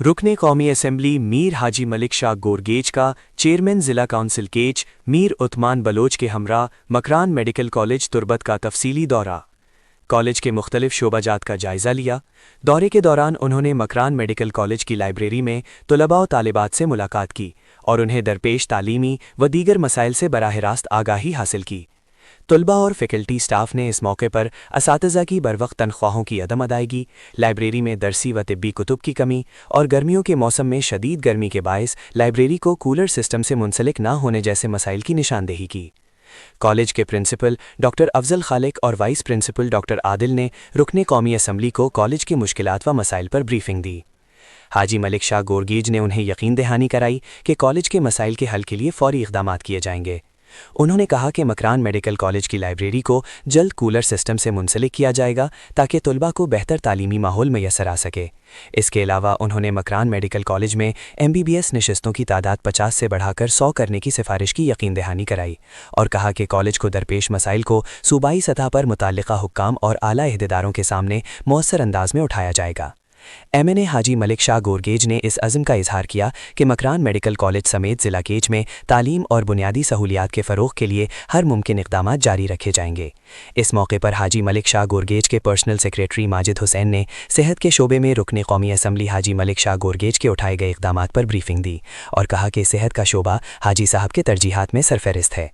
रुकने कौमी असम्बली मीर हाजी मलिक शाह गोरगेज का चेयरमैन ज़िला काउंसिल केज मीर उस्मान बलोच के हमरा मकरान मेडिकल कॉलेज तुर्बत का तफसीली दौरा। कॉलेज के मुख्तलिफ शोबाजात का जायज़ा लिया। दौरे के दौरान उन्होंने मकरान मेडिकल कॉलेज की लाइब्रेरी में तलबा व तालिबात से मुलाकात की और उन्हें दरपेश तालीमी व दीगर मसाइल से बराह रास्त आगाही हासिल की। तलबा और फैकल्टी स्टाफ ने इस मौके पर असातिज़ा की बरवक्त तनख्वाहों की अदम अदायगी, लाइब्रेरी में दरसी व तिब्बी कुतुब की कमी और गर्मियों के मौसम में शदीद गर्मी के बायस लाइब्रेरी को कूलर सिस्टम से मुंसलिक न होने जैसे मसाइल की निशानदेही की। कॉलेज के प्रिंसिपल डॉक्टर अफजल खालिक और वाइस प्रिंसिपल डॉक्टर आदिल ने रुकने कौमी असम्बली को कॉलेज की मुश्किलात व मसाइल पर ब्रीफिंग दी। हाजी मलिक शाह गोरगेज ने उन्हें यकीन दहानी कराई कि कॉलेज के मसाइल के हल के लिए फौरी इक़दामात किए जाएंगे। उन्होंने कहा कि मकरान मेडिकल कॉलेज की लाइब्रेरी को जल्द कूलर सिस्टम से मुंसलिक किया जाएगा ताकि तलबा को बेहतर तालीमी माहौल मैसर आ सके। इसके अलावा उन्होंने मकरान मेडिकल कॉलेज में MBBS नशिस्तों की तादाद 50 से बढ़ाकर 100 करने की सिफारिश की यकीन दहानी कराई और कहा कि कॉलेज को दरपेश मसाइल को सूबाई सतह पर मुताल्लिका हुक्काम और आला अहदेदारों के सामने मौसर अंदाज में उठाया जाएगा। MNA हाजी मलिक शाह गोरगेज ने इस अज़्म का इजहार किया कि मकरान मेडिकल कॉलेज समेत ज़िला केज में तालीम और बुनियादी सहूलियात के फ़रोग़ के लिए हर मुमकिन इक़दामात जारी रखे जाएंगे। इस मौके पर हाजी मलिक शाह गोरगेज के पर्सनल सेक्रेटरी माजिद हुसैन ने सेहत के शोबे में रुकने कौमी असम्बली हाजी मलिक शाह गोरगेज के उठाए गए इक़दामात पर ब्रीफिंग दी और कहा कि सेहत का शोबा हाजी साहब के तरजीहात में सरफहरिस्त है।